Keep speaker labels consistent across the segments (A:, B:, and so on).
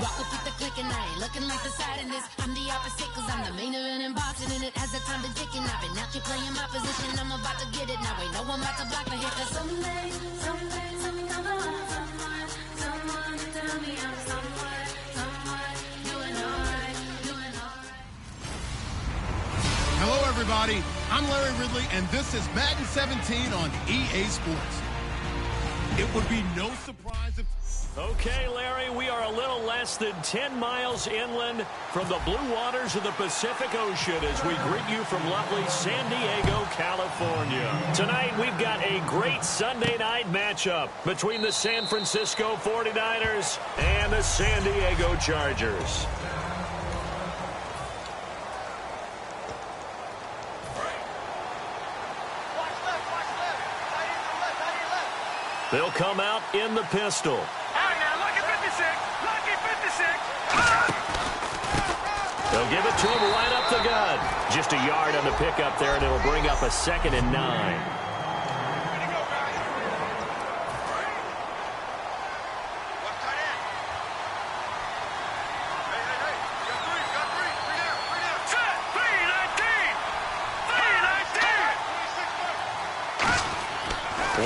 A: Walking through the click and I ain't looking like the side in this. I'm the opposite cause I'm the main event in boxing. And it has the time been ticking. I've been out here playing my position. I'm about to get it now. Ain't no one about to block the hit. Cause someday, something come along. Someone to tell me I'm someone doing alright.
B: Hello everybody, I'm Larry Ridley and this is Madden 17 on EA Sports. It would be no surprise if...
C: Okay, Larry, we are a little less than 10 miles inland from the blue waters of the Pacific Ocean as we greet you from lovely San Diego, California. Tonight, we've got a great Sunday night matchup between the San Francisco 49ers and the San Diego Chargers. They'll come out in the pistol. They'll give it to him right up the gut. Just a yard on the pickup there, and it'll bring up a 2nd and 9.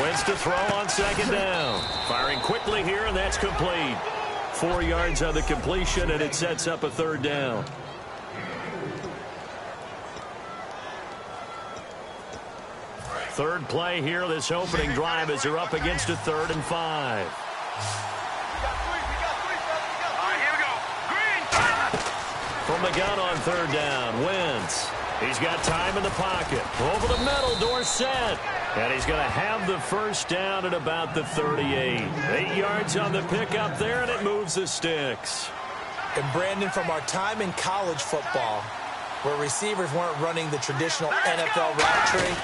C: Wins to throw on 2nd down. Firing quickly here, and that's complete. 4 yards on the completion, and it sets up a 3rd down. Third play here, this opening drive as they're up against a 3rd and 5. From the gun on 3rd down, Wentz. He's got time in the pocket. Over the middle, Dorsett. And he's going to have the 1st down at about the 38. 8 yards on the pickup there, and it moves the sticks.
D: And Brandon, from our time in college football, where receivers weren't running the traditional NFL route tree,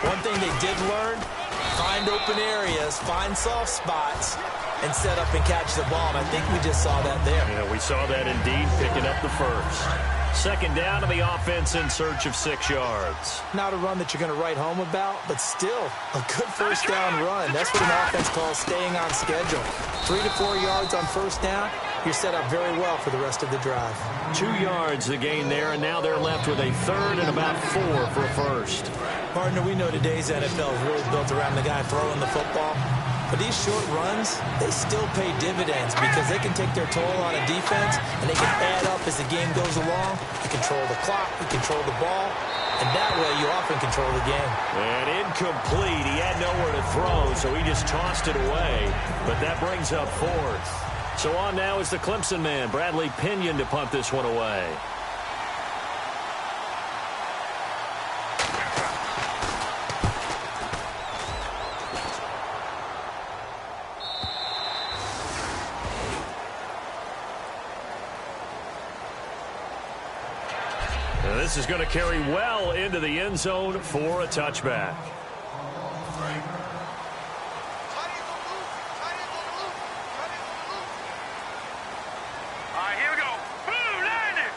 D: one thing they did learn, find open areas, find soft spots, and set up and catch the ball. And I think we just saw that there.
C: Yeah, we saw that indeed, picking up the 1st. 2nd down to the offense in search of 6 yards.
D: Not a run that you're going to write home about, but still a good 1st down run. That's what an offense calls staying on schedule. 3 to 4 yards on 1st down. You're set up very well for the rest of the drive.
C: 2 yards the gain there, and now they're left with a 3rd and about 4 for a 1st.
D: Partner, we know today's NFL is really built around the guy throwing the football. But these short runs, they still pay dividends because they can take their toll on a defense and they can add up as the game goes along. You control the clock, you control the ball, and that way you often control the game.
C: And incomplete. He had nowhere to throw, so he just tossed it away. But that brings up 4th. So on now is the Clemson man, Bradley Pinion, to punt this one away. This is going to carry well into the end zone for a touchback.
E: Here we go. Boom, landed.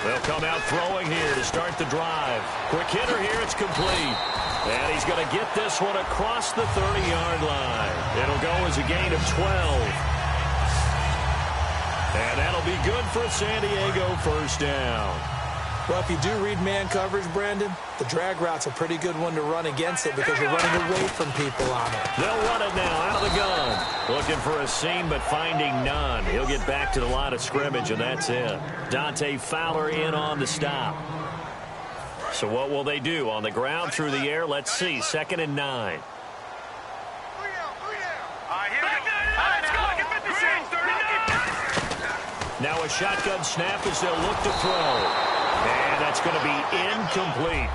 C: They'll come out throwing here to start the drive. Quick hitter here, it's complete. And he's going to get this one across the 30-yard line. It'll go as a gain of 12. And that'll be good for a San Diego 1st down.
D: Well, if you do read man coverage, Brandon, the drag route's a pretty good one to run against it because you're running away from people on it.
C: They'll run it now out of the gun. Looking for a seam, but finding none. He'll get back to the line of scrimmage, and that's it. Dante Fowler in on the stop. So what will they do? On the ground, through the air, let's see. 2nd and 9. Now a shotgun snap as they'll look to throw. And that's going to be incomplete.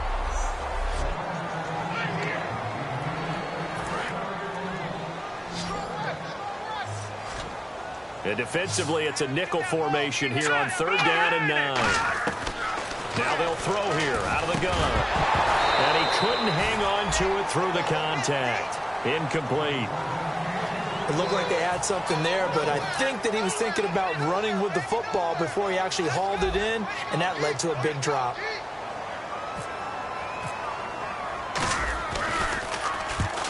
C: And defensively, it's a nickel formation here on 3rd down and 9. Now they'll throw here out of the gun. And he couldn't hang on to it through the contact. Incomplete.
D: It looked like they had something there, but I think that he was thinking about running with the football before he actually hauled it in, and that led to a big drop.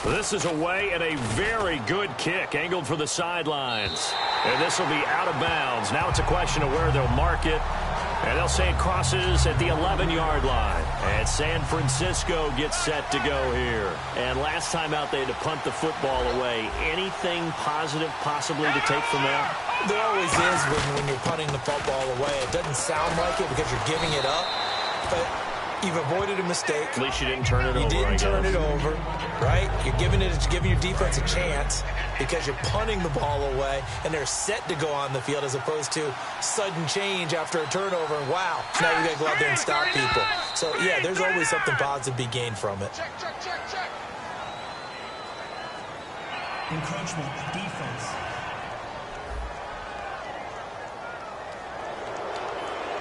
C: This is away and a very good kick angled for the sidelines. And this will be out of bounds. Now it's a question of where they'll mark it. And they'll say it crosses at the 11-yard line. And San Francisco gets set to go here. And last time out, they had to punt the football away. Anything positive possibly to take from that?
D: There always is when you're punting the football away. It doesn't sound like it because you're giving it up. But you've avoided a mistake.
C: At least you didn't turn it over.
D: You didn't turn it over, right? You're giving your defense a chance because you're punting the ball away, and they're set to go on the field as opposed to sudden change after a turnover. And wow, now you got to go out there and stop people. So, yeah, there's always something positive to be gained from it.
F: Check. Encroachment, defense.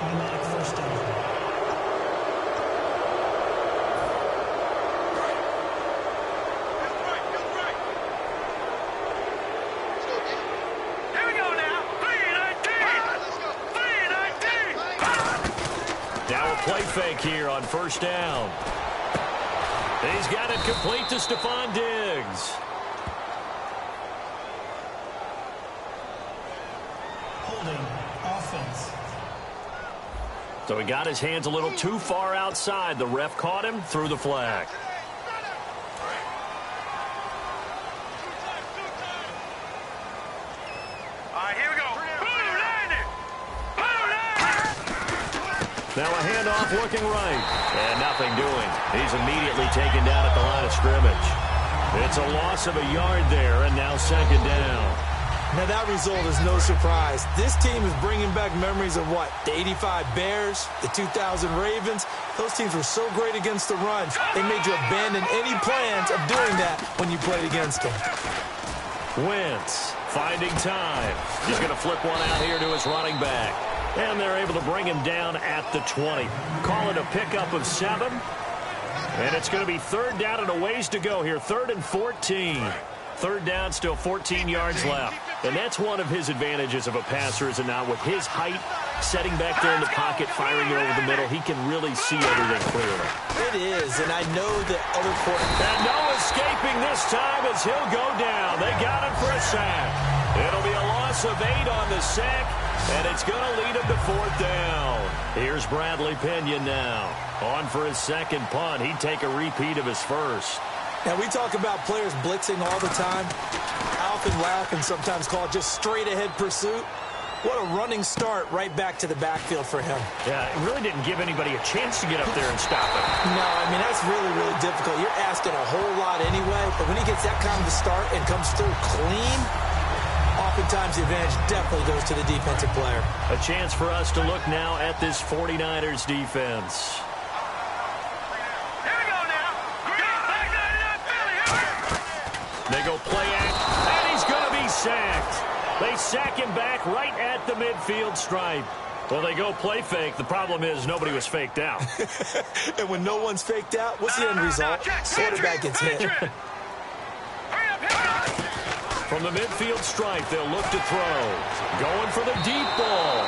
F: Automatic first down.
C: Play fake here on first down. He's got it complete to Stephon Diggs.
F: Holding offense.
C: So he got his hands a little too far outside. The ref caught him, threw the flag. Now a handoff looking right. And nothing doing. He's immediately taken down at the line of scrimmage. It's a loss of a yard there, and now second down.
D: Now that result is no surprise. This team is bringing back memories of what? The 85 Bears, the 2000 Ravens. Those teams were so great against the run. They made you abandon any plans of doing that when you played against them.
C: Wentz finding time. He's going to flip one out here to his running back. And they're able to bring him down at the 20. Call it a pickup of 7. And it's going to be third down and a ways to go here. 3rd and 14. Third down, still 14 yards left. And that's one of his advantages of a passer, is it not? With his height, setting back there in the pocket, firing it over the middle, he can really see everything clearly.
D: It is, and I know that other quarterbacks...
C: And no escaping this time as he'll go down. They got him for a sack. It'll be a loss of 8 on the sack, and it's going to lead him to 4th down. Here's Bradley Pinion now. On for his second punt. He'd take a repeat of his first.
D: Now, we talk about players blitzing all the time. I often laugh and sometimes call it just straight-ahead pursuit. What a running start right back to the backfield for him.
C: Yeah, it really didn't give anybody a chance to get up there and stop him.
D: No, I mean, that's really, really difficult. You're asking a whole lot anyway, but when he gets that kind of a start and comes through clean, oftentimes the advantage definitely goes to the defensive player.
C: A chance for us to look now at this 49ers defense. They go play act, and he's going to be sacked. They sack him back right at the midfield stripe. Well, they go play fake. The problem is nobody was faked out.
D: And when no one's faked out, what's the end result? Quarterback gets hit.
C: From the midfield stripe, they'll look to throw. Going for the deep ball.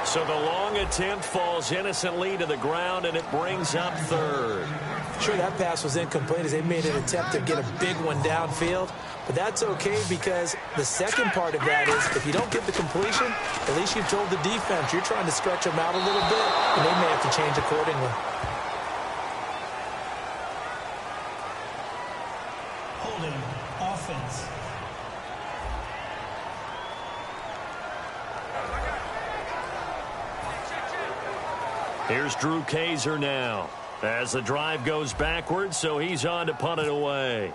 C: So the long attempt falls innocently to the ground, and it brings up third.
D: Sure, that pass was incomplete as they made an attempt to get a big one downfield. But that's okay because the second part of that is if you don't get the completion, at least you've told the defense you're trying to stretch them out a little bit, and they may have to change accordingly.
F: Holding offense.
C: Here's Drew Kaiser now as the drive goes backwards, so he's on to punt it away.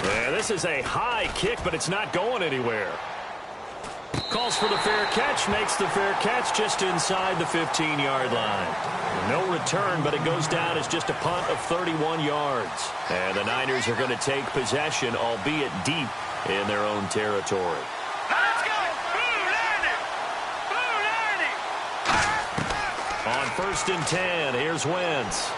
C: Yeah, this is a high kick, but it's not going anywhere. Calls for the fair catch, makes the fair catch just inside the 15-yard line. No return, but it goes down as just a punt of 31 yards. And the Niners are going to take possession, albeit deep in their own territory. On 1st and 10, here's Wentz.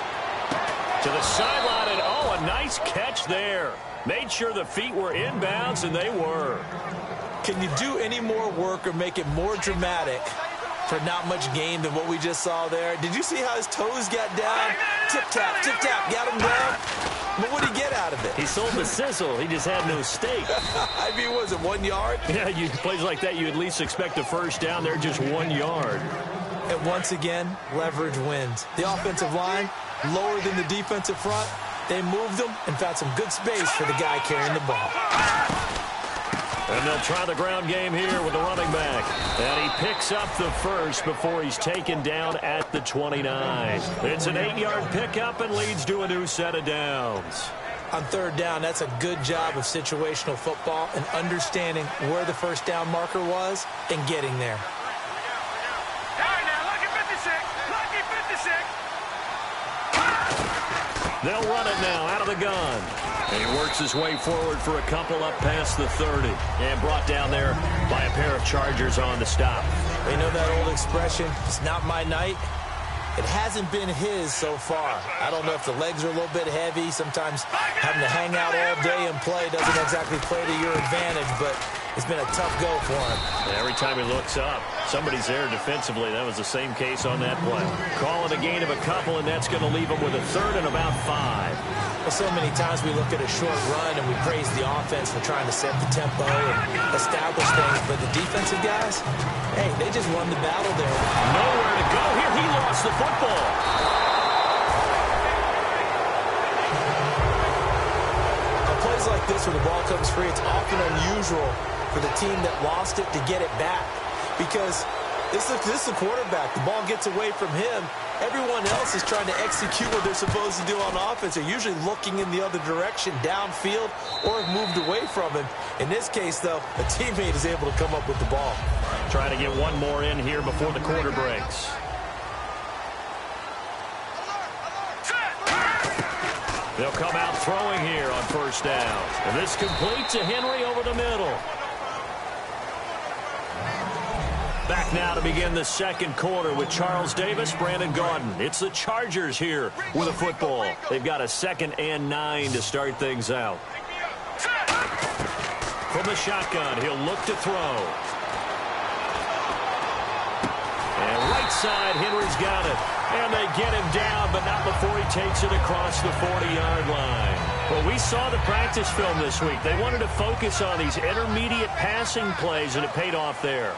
C: To the sideline, and oh, a nice catch there. Made sure the feet were inbounds, and they were.
D: Can you do any more work or make it more dramatic for not much gain than what we just saw there? Did you see how his toes got down? Tip-tap, got him down. But what did he get out of it?
C: He sold the sizzle. He just had no steak.
D: I mean, was it 1 yard?
C: Yeah, plays like that, you at least expect a first down. They're just 1 yard.
D: And once again, leverage wins. The offensive line, lower than the defensive front. They moved them and found some good space for the guy carrying the ball.
C: And they'll try the ground game here with the running back. And he picks up the first before he's taken down at the 29. It's an 8-yard pickup and leads to a new set of downs.
D: On third down, that's a good job of situational football and understanding where the first down marker was and getting there.
E: All right, now, lucky 56. Lucky 56.
C: They'll run it now out of the gun. And he works his way forward for a couple up past the 30. And brought down there by a pair of Chargers on the stop.
D: You know that old expression, it's not my night? It hasn't been his so far. I don't know if the legs are a little bit heavy. Sometimes having to hang out all day and play doesn't exactly play to your advantage, but it's been a tough go for him.
C: And every time he looks up, somebody's there defensively. That was the same case on that play. Call it a gain of a couple, and that's going to leave him with a third and about 5.
D: Well, so many times we look at a short run and we praise the offense for trying to set the tempo and establish things, but the defensive guys, hey, they just won the battle there.
C: Nowhere to go here. He lost the football.
D: On plays like this where the ball comes free, it's often unusual for the team that lost it to get it back because this is the quarterback. The ball gets away from him. Everyone else is trying to execute what they're supposed to do on offense. They're usually looking in the other direction, downfield, or have moved away from him. In this case, though, a teammate is able to come up with the ball.
C: Trying to get one more in here before the quarter breaks. They'll come out throwing here on first down. And this complete to Henry over the middle. Back now to begin the second quarter with Charles Davis, Brandon Gaudin. It's the Chargers here with a football. They've got a 2nd and 9 to start things out. From the shotgun, he'll look to throw. And right side, Henry's got it. And they get him down, but not before he takes it across the 40-yard line. Well, we saw the practice film this week. They wanted to focus on these intermediate passing plays, and it paid off there.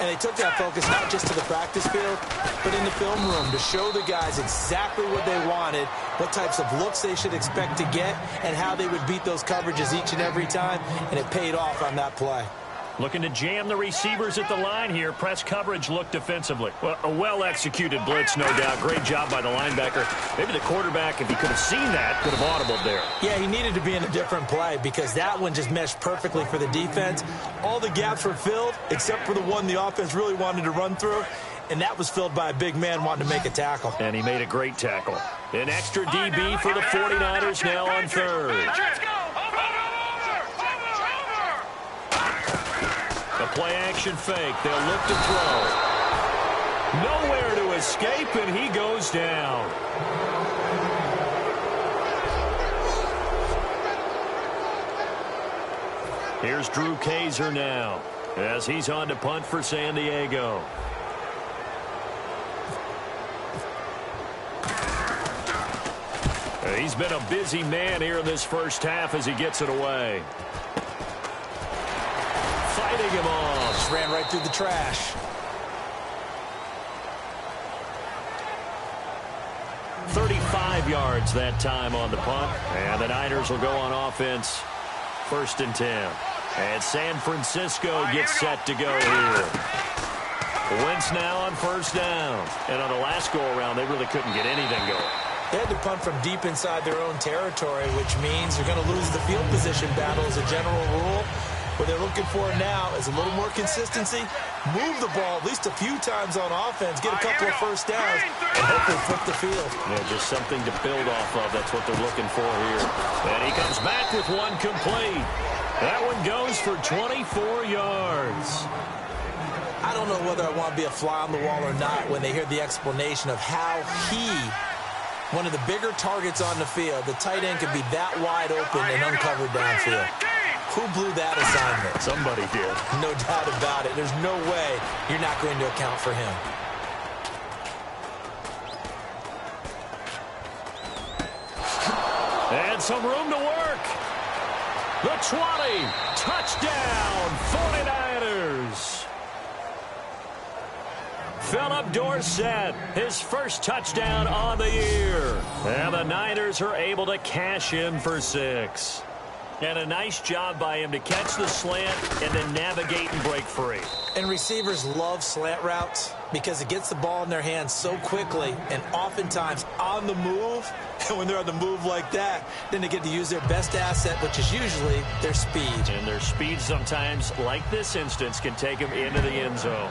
D: And they took that focus not just to the practice field, but in the film room to show the guys exactly what they wanted, what types of looks they should expect to get, and how they would beat those coverages each and every time, and it paid off on that play.
C: Looking to jam the receivers at the line here. Press coverage look defensively. Well, a well-executed blitz, no doubt. Great job by the linebacker. Maybe the quarterback, if he could have seen that, could have audibled there.
D: Yeah, he needed to be in a different play because that one just meshed perfectly for the defense. All the gaps were filled except for the one the offense really wanted to run through, and that was filled by a big man wanting to make a tackle.
C: And he made a great tackle. An extra DB for the 49ers now on third.
E: Let's go.
C: A play-action fake. They'll look to throw. Nowhere to escape, and he goes down. Here's Drew Kaiser now as he's on to punt for San Diego. He's been a busy man here in this first half as he gets it away. Fighting him off.
D: Just ran right through the trash.
C: $35 yards that time on the punt. And the Niners will go on offense. 1st and 10. And San Francisco gets set to go here. Wentz now on first down. And on the last go-around, they really couldn't get anything going.
D: They had to punt from deep inside their own territory, which means they're going to lose the field position battle as a general rule. What they're looking for now is a little more consistency, move the ball at least a few times on offense, get a couple of first downs, and hopefully flip the field.
C: Yeah, just something to build off of. That's what they're looking for here. And he comes back with one complete. That one goes for 24 yards.
D: I don't know whether I want to be a fly on the wall or not when they hear the explanation of how he, one of the bigger targets on the field, the tight end could be that wide open and uncovered downfield. Who blew that assignment?
C: Somebody did.
D: No doubt about it. There's no way you're not going to account for him.
C: some room to work. The 20. Touchdown, 49ers. Philip Dorsett, his first touchdown on the year. And the Niners are able to cash in for 6. And a nice job by him to catch the slant and then navigate and break free.
D: And receivers love slant routes because it gets the ball in their hands so quickly and oftentimes on the move. And when they're on the move like that, then they get to use their best asset, which is usually their speed.
C: And their speed sometimes, like this instance, can take them into the end zone.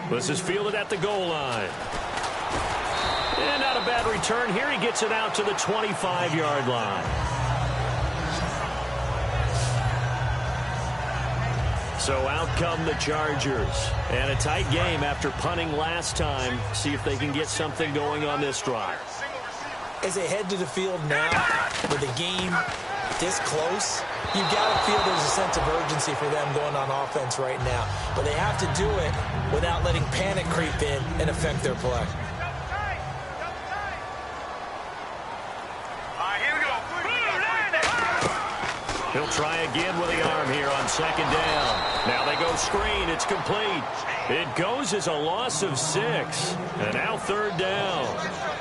C: This is fielded at the goal line. And not a bad return here. He gets it out to the 25-yard line. So out come the Chargers. And a tight game after punting last time. See if they can get something going on this drive.
D: As they head to the field now, with the game this close, you've got to feel there's a sense of urgency for them going on offense right now. But they have to do it without letting panic creep in and affect their play.
C: He'll try again with the arm here on second down. Now they go screen. It's complete. It goes as a loss of 6. And now third down.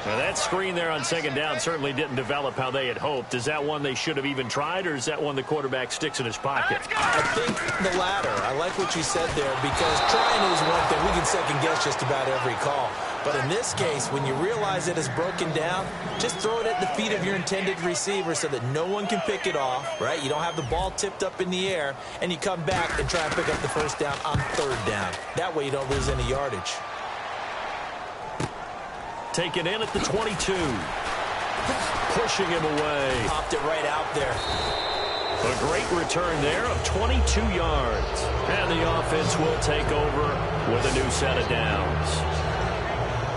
C: Now that screen there on second down certainly didn't develop how they had hoped. Is that one they should have even tried, or is that one the quarterback sticks in his pocket?
D: I think the latter. I like what you said there, because trying is one thing. We can second guess just about every call. But in this case, when you realize it is broken down, just throw it at the feet of your intended receiver so that no one can pick it off, right? You don't have the ball tipped up in the air, and you come back and try and pick up the first down on third down. That way you don't lose any yardage.
C: Taken in at the 22. Pushing him away.
D: Popped it right out there.
C: A great return there of 22 yards. And the offense will take over with a new set of downs.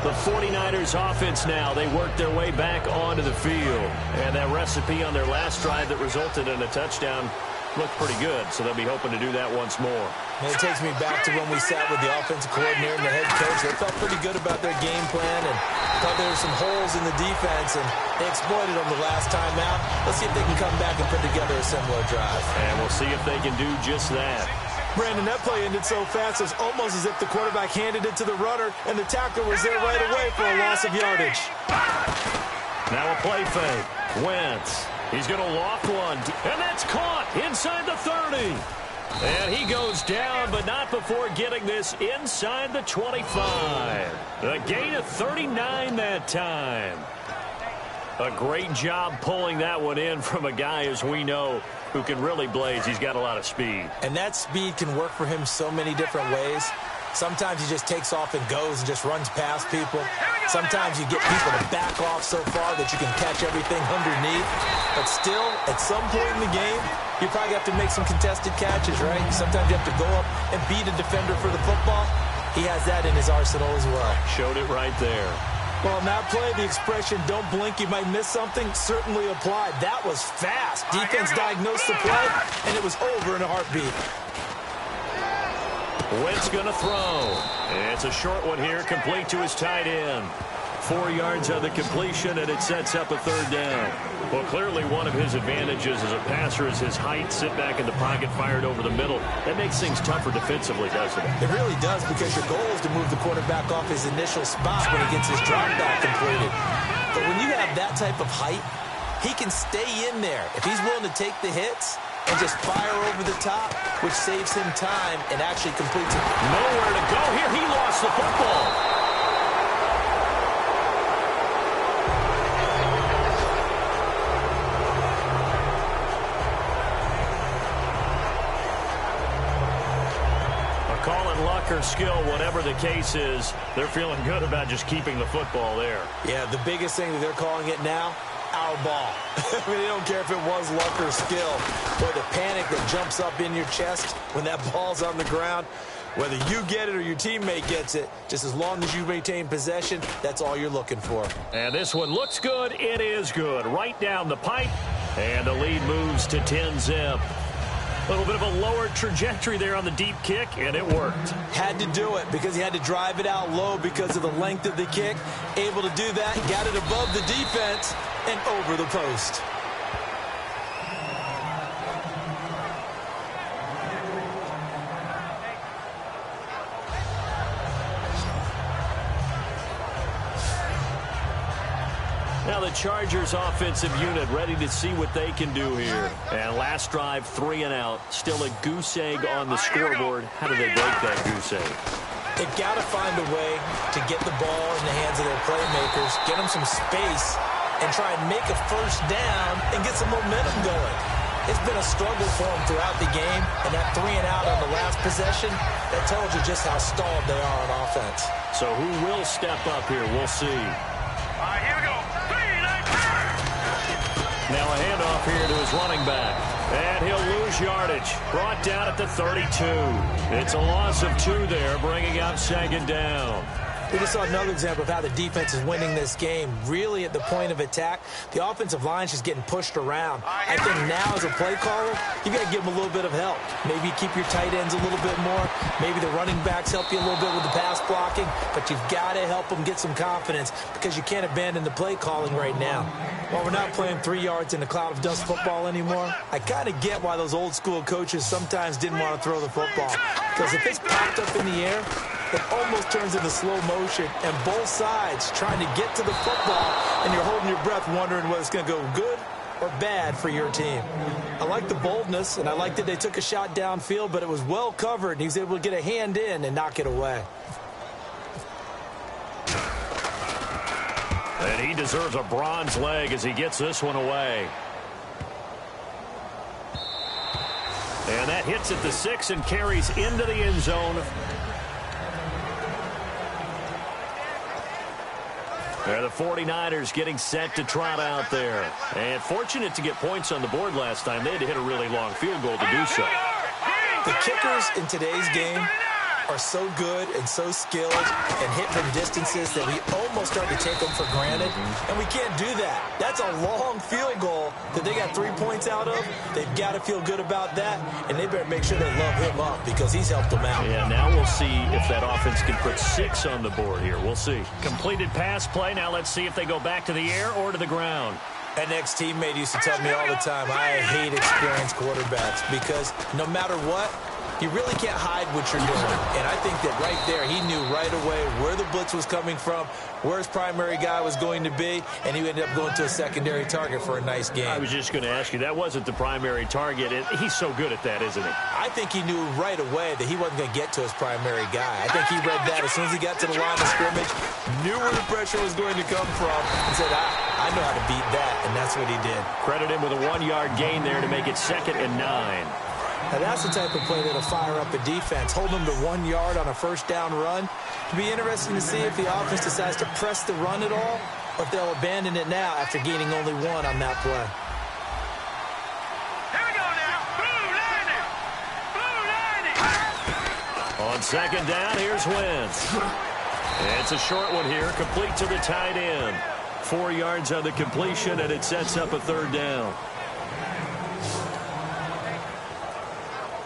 C: The 49ers offense now, they work their way back onto the field. And that recipe on their last drive that resulted in a touchdown looked pretty good, so they'll be hoping to do that once more.
D: And it takes me back to when we sat with the offensive coordinator and the head coach. They felt pretty good about their game plan and thought there were some holes in the defense, and they exploited them the last time out. Let's see if they can come back and put together a similar drive.
C: And we'll see if they can do just that.
D: Brandon, that play ended so fast, it was almost as if the quarterback handed it to the runner, and the tackler was there right away for a loss of yardage.
C: Now a play fake. Wentz. He's going to loft one, and that's caught inside the 30. And he goes down, but not before getting this inside the 25. A gain of 39 that time. A great job pulling that one in from a guy, as we know, who can really blaze. He's got a lot of speed.
D: And that speed can work for him so many different ways. Sometimes he just takes off and goes and just runs past people. Sometimes you get people to back off so far that you can catch everything underneath. But still, at some point in the game, you probably have to make some contested catches, right? Sometimes you have to go up and beat a defender for the football. He has that in his arsenal as well.
C: Showed it right there.
D: Well, on that play, the expression, don't blink, you might miss something, certainly applied. That was fast. Defense diagnosed the play, and it was over in a heartbeat.
C: Wentz going to throw. It's a short one here, complete to his tight end. 4 yards on the completion, and it sets up a third down. Well, clearly one of his advantages as a passer is his height. Sit back in the pocket, fired over the middle. That makes things tougher defensively, doesn't it?
D: It really does, because your goal is to move the quarterback off his initial spot when he gets his drop back completed. But when you have that type of height, he can stay in there. If he's willing to take the hits and just fire over the top, which saves him time and actually completes it.
C: Nowhere to go here. He lost the football. Call it luck or skill, whatever the case is, they're feeling good about just keeping the football there.
D: Yeah, the biggest thing that they're calling it now, our ball. I mean, they don't care if it was luck or skill. But the panic that jumps up in your chest when that ball's on the ground, Whether you get it or your teammate gets it, just as long as you retain possession, that's all you're looking for.
C: And this one looks good. It is good. Right down the pipe. And the lead moves to 10-zip. A little bit of a lower trajectory there on the deep kick, and it worked.
D: Had to do it because he had to drive it out low because of the length of the kick. Able to do that, got it above the defense and over the post.
C: Now the Chargers offensive unit ready to see what they can do here. And last drive, 3 and out. Still a goose egg on the scoreboard. How do they break that goose egg?
D: They've got to find a way to get the ball in the hands of their playmakers, get them some space, and try and make a first down and get some momentum going. It's been a struggle for them throughout the game, and that 3 and out on the last possession, that tells you just how stalled they are on offense.
C: So who will step up here? We'll see.
E: All right, here we go.
C: Now a handoff here to his running back. And he'll lose yardage. Brought down at the 32. It's a loss of 2 there, bringing up second down.
D: We just saw another example of how the defense is winning this game. Really at the point of attack, the offensive line is just getting pushed around. I think now as a play caller, you got to give them a little bit of help. Maybe keep your tight ends a little bit more. Maybe the running backs help you a little bit with the pass blocking. But you've got to help them get some confidence because you can't abandon the play calling right now. While we're not playing 3 yards in a cloud of dust football anymore, I kind of get why those old school coaches sometimes didn't want to throw the football. Because if it's popped up in the air, it almost turns into slow motion, and both sides trying to get to the football, and you're holding your breath wondering whether it's going to go good or bad for your team. I like the boldness, and I like that they took a shot downfield, but it was well covered, and he was able to get a hand in and knock it away.
C: And he deserves a bronze leg as he gets this one away. And that hits at the 6 and carries into the end zone. They're the 49ers getting set to trot out there. And fortunate to get points on the board last time. They had to hit a really long field goal to do so.
D: The kickers in today's game are so good and so skilled and hit from distances that we almost start to take them for granted, and we can't do that. That's a long field goal that they got 3 points out of. They've got to feel good about that, and they better make sure they love him up because he's helped them out.
C: Yeah, now we'll see if that offense can put 6 on the board here. We'll see. Completed pass play. Now let's see if they go back to the air or to the ground.
D: An ex-teammate used to tell me all the time, I hate experienced quarterbacks because no matter what, you really can't hide what you're doing. And I think that right there, he knew right away where the blitz was coming from, where his primary guy was going to be, and he ended up going to a secondary target for a nice game.
C: I was just going to ask you, that wasn't the primary target. He's so good at that, isn't he?
D: I think he knew right away that he wasn't going to get to his primary guy. I think he read that as soon as he got to the line of scrimmage, knew where the pressure was going to come from, and said, I know how to beat that, and that's what he did.
C: Credit him with a 1-yard gain there to make it 2nd and 9.
D: Now, that's the type of play that'll fire up a defense. Hold them to 1 yard on a first down run. It'll be interesting to see if the offense decides to press the run at all or if they'll abandon it now after gaining only 1 on that play.
E: Here we go now. Blue 90. Blue 90.
C: On 2nd down, here's Wentz. It's a short one here, complete to the tight end. 4 yards on the completion, and it sets up a 3rd down.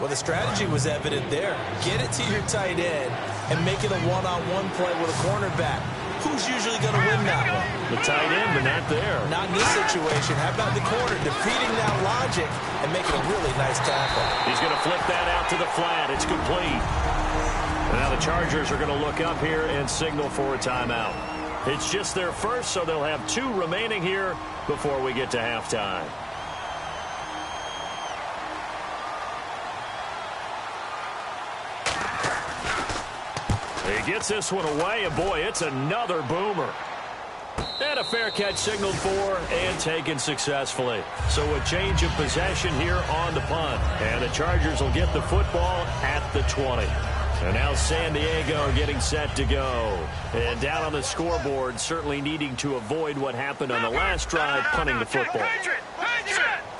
D: Well, the strategy was evident there. Get it to your tight end and make it a one-on-one play with a cornerback. Who's usually going to win that one?
C: The tight end, but not there.
D: Not in this situation. How about the corner defeating that logic and making a really nice tackle?
C: He's going to flip that out to the flat. It's complete. And now the Chargers are going to look up here and signal for a timeout. It's just their first, so they'll have 2 remaining here before we get to halftime. He gets this one away, and boy, it's another boomer. And a fair catch signaled for and taken successfully. So a change of possession here on the punt. And the Chargers will get the football at the 20. And now San Diego getting set to go. And down on the scoreboard, certainly needing to avoid what happened on the last drive, punting the football.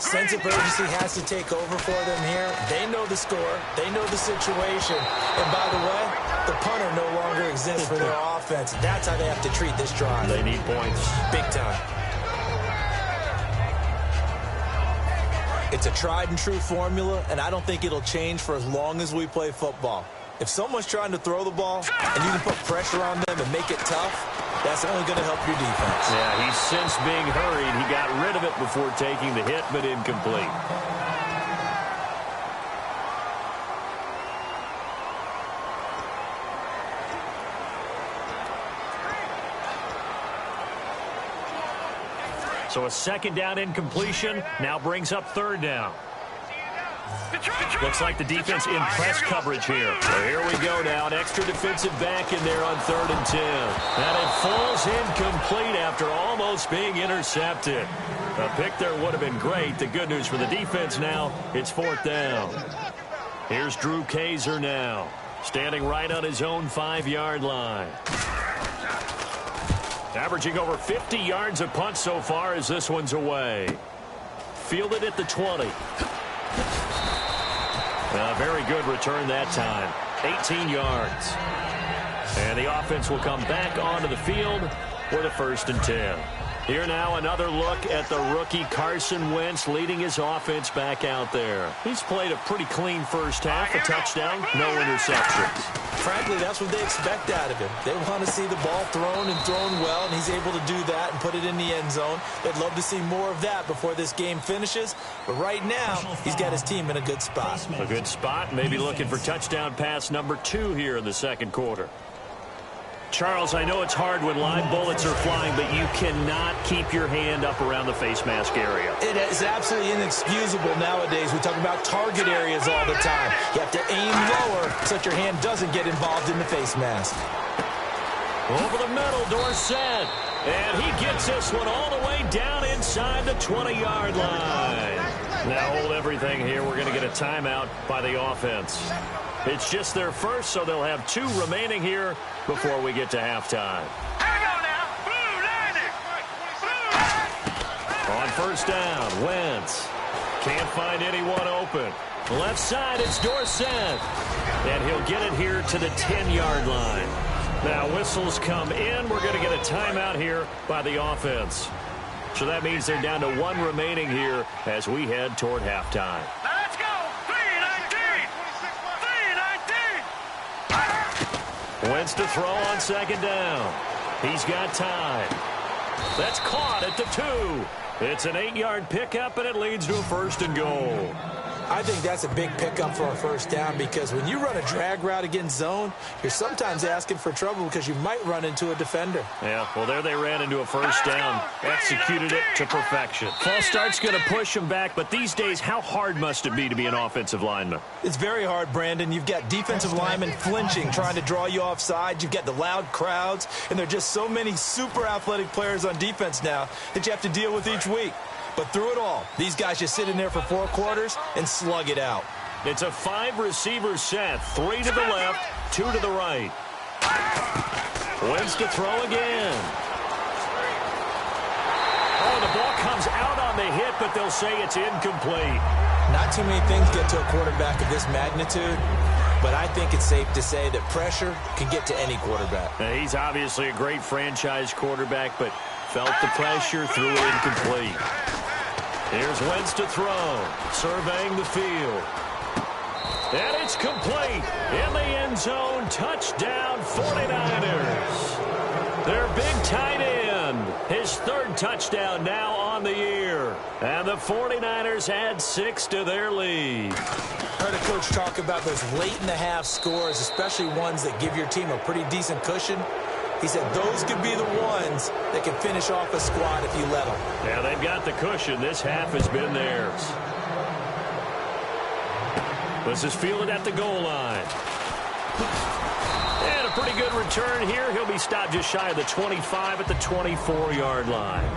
D: Sense of urgency has to take over for them here. They know the score. They know the situation. And by the way, the punter no longer exists for their offense. That's how they have to treat this drive.
C: They need points.
D: Big time. It's a tried and true formula, and I don't think it'll change for as long as we play football. If someone's trying to throw the ball and you can put pressure on them and make it tough, that's only going to help your defense.
C: Yeah, he's since being hurried. He got rid of it before taking the hit, but incomplete. So a second down incompletion now brings up third down. Looks like the defense in press coverage here. So here we go now. An extra defensive back in there on 3rd and 10. And it falls incomplete after almost being intercepted. A pick there would have been great. The good news for the defense now, it's 4th down. Here's Drew Kaiser now, standing right on his own 5-yard line. Averaging over 50 yards a punt so far as this one's away. Fielded at the 20. A very good return that time. 18 yards. And the offense will come back onto the field with a 1st and 10. Here now another look at the rookie Carson Wentz leading his offense back out there. He's played a pretty clean first half, a touchdown, no interceptions.
D: Frankly, that's what they expect out of him. They want to see the ball thrown and thrown well, and he's able to do that and put it in the end zone. They'd love to see more of that before this game finishes. But right now, he's got his team in a good spot.
C: A good spot, maybe looking for touchdown pass number 2 here in the second quarter. Charles, I know it's hard when live bullets are flying, but you cannot keep your hand up around the face mask area.
D: It is absolutely inexcusable nowadays. We talk about target areas all the time. You have to aim lower so that your hand doesn't get involved in the face mask.
C: Over the middle, Dorsett. And he gets this one all the way down inside the 20-yard line. Now hold everything here. We're going to get a timeout by the offense. It's just their first, so they'll have 2 remaining here before we get to halftime. On 1st down, Wentz can't find anyone open. Left side, it's Dorsett. And he'll get it here to the 10-yard line. Now whistles come in. We're going to get a timeout here by the offense. So that means they're down to 1 remaining here as we head toward halftime.
E: Let's go! 3-19! 3-19!
C: Wentz to throw on 2nd down. He's got time. That's caught at the 2. It's an 8-yard pickup, and it leads to a 1st and goal.
D: I think that's a big pickup for a 1st down because when you run a drag route against zone, you're sometimes asking for trouble because you might run into a defender.
C: Yeah, well, there they ran into a 1st down. Executed it to perfection. False start's going to push them back, but these days, how hard must it be to be an offensive lineman?
D: It's very hard, Brandon. You've got defensive linemen flinching, trying to draw you offside. You've got the loud crowds, and there are just so many super athletic players on defense now that you have to deal with each week. But through it all, these guys just sit in there for 4 quarters and slug it out.
C: It's a 5-receiver set. 3 to the left, 2 to the right. Wentz to throw again. Oh, the ball comes out on the hit, but they'll say it's incomplete.
D: Not too many things get to a quarterback of this magnitude, but I think it's safe to say that pressure can get to any quarterback.
C: Now, he's obviously a great franchise quarterback, but felt the pressure, threw it incomplete. Here's Wentz to throw, surveying the field. And it's complete. In the end zone, touchdown 49ers. Their big tight end, his 3rd touchdown now on the year. And the 49ers add 6 to their lead.
D: Heard a coach talk about those late-in-the-half scores, especially ones that give your team a pretty decent cushion. He said those could be the ones that can finish off a squad if you let them.
C: Yeah, they've got the cushion. This half has been theirs. This is fielded at the goal line. And a pretty good return here. He'll be stopped just shy of the 25 at the 24-yard line.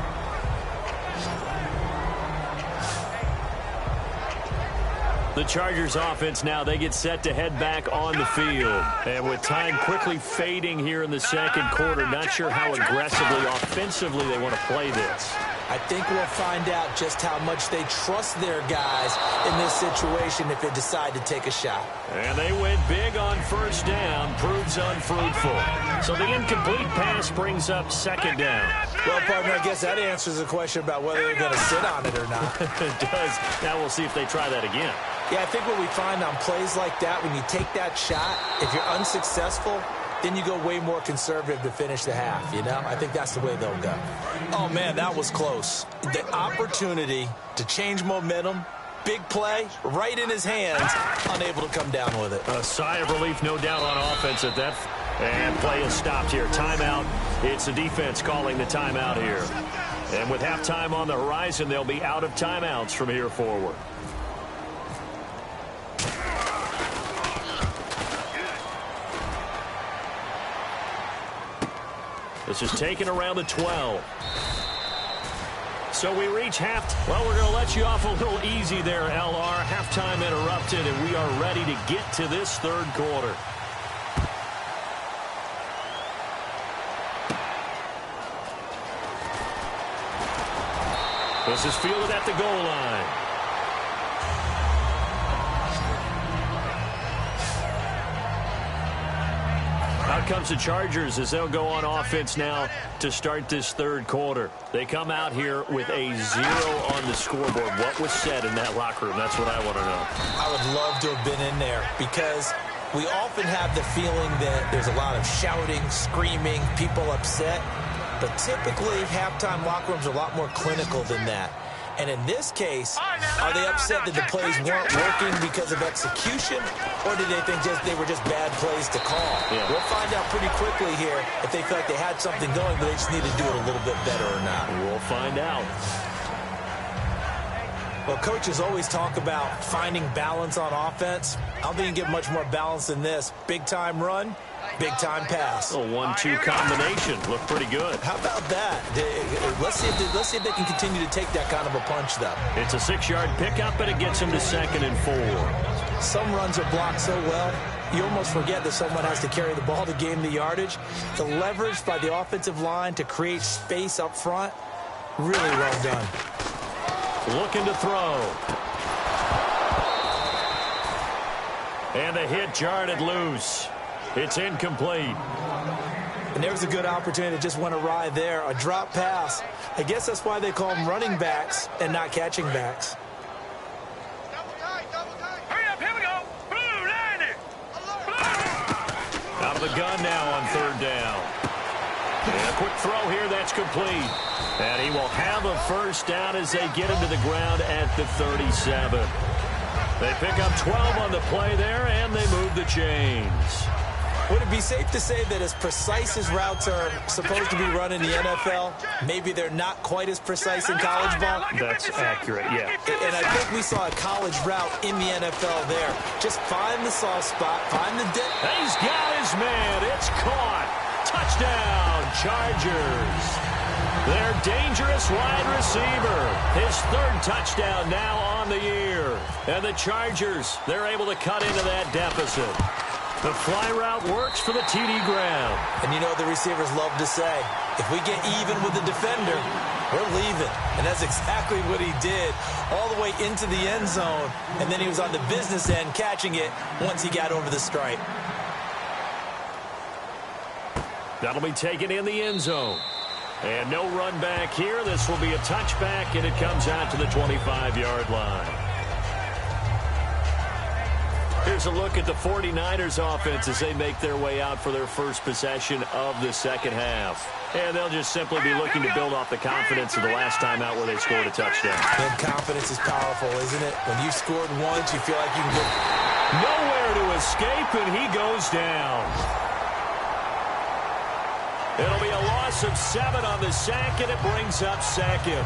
C: The Chargers offense now, they get set to head back on the field. And with time quickly fading here in the second quarter, not sure how aggressively, offensively they want to play this.
D: I think we'll find out just how much they trust their guys in this situation if they decide to take a shot.
C: And they went big on first down, proves unfruitful. So the incomplete pass brings up second down.
D: Well, partner, I guess that answers the question about whether they're going to sit on it or not.
C: It does. Now we'll see if they try that again.
D: Yeah, I think what we find on plays like that, when you take that shot, if you're unsuccessful, then you go way more conservative to finish the half, you know? I think that's the way they'll go. Oh, man, that was close. The opportunity to change momentum, big play, right in his hands, unable to come down with it.
C: A sigh of relief, no doubt, on offense at that. And play is stopped here. Timeout. It's the defense calling the timeout here. And with halftime on the horizon, they'll be out of timeouts from here forward. This is taken around the 12. So we reach half. Well, we're going to let you off a little easy there, LR. Halftime interrupted, and we are ready to get to this third quarter. This is fielded at the goal line. Out comes the Chargers as they'll go on offense now to start this third quarter. They come out here with a 0 on the scoreboard. What was said in that locker room? That's what I want to know.
D: I would love to have been in there because we often have the feeling that there's a lot of shouting, screaming, people upset. But typically, halftime locker rooms are a lot more clinical than that. And in this case, are they upset that the plays weren't working because of execution, or did they think they were just bad plays to call?
C: Yeah.
D: We'll find out pretty quickly here if they feel like they had something going, but they just need to do it a little bit better or not.
C: We'll find out.
D: Well, coaches always talk about finding balance on offense. I don't think you can get much more balance than this. Big-time run, big-time pass.
C: A 1-2 combination. Looked pretty good.
D: How about that? Let's see if they can continue to take that kind of a punch, though.
C: It's a 6-yard pickup, and it gets him to 2nd and 4.
D: Some runs are blocked so well, you almost forget that someone has to carry the ball to gain the yardage. The leverage by the offensive line to create space up front, really well done.
C: Looking to throw. And the hit jarred it loose. It's incomplete.
D: And there's a good opportunity that just went awry there. A drop pass. I guess that's why they call them running backs and not catching backs.
E: Hurry up, here we go. Blue, line it.
C: Out of the gun now on 3rd down. And a quick throw here, that's complete. And he will have a first down as they get him to the ground at the 37. They pick up 12 on the play there, and they move the chains.
D: Would it be safe to say that as precise as routes are supposed to be run in the NFL, maybe they're not quite as precise in college ball?
C: That's accurate, yeah.
D: And I think we saw a college route in the NFL there. Just find the soft spot, find the dip.
C: He's got his man. It's caught. Touchdown, Chargers. Their dangerous wide receiver. His 3rd touchdown now on the year. And the Chargers, they're able to cut into that deficit. The fly route works for the TD ground.
D: And you know what the receivers love to say? If we get even with the defender, we're leaving. And that's exactly what he did, all the way into the end zone. And then he was on the business end catching it once he got over the stripe.
C: That'll be taken in the end zone. And no run back here. This will be a touchback, and it comes out to the 25-yard line. Here's a look at the 49ers offense as they make their way out for their first possession of the second half. And they'll just simply be looking to build off the confidence of the last time out where they scored a touchdown.
D: And confidence is powerful, isn't it? When you've scored once, you feel like you can get
C: nowhere to escape, and he goes down. It'll be a loss of 7 on the sack, and it brings up 2nd.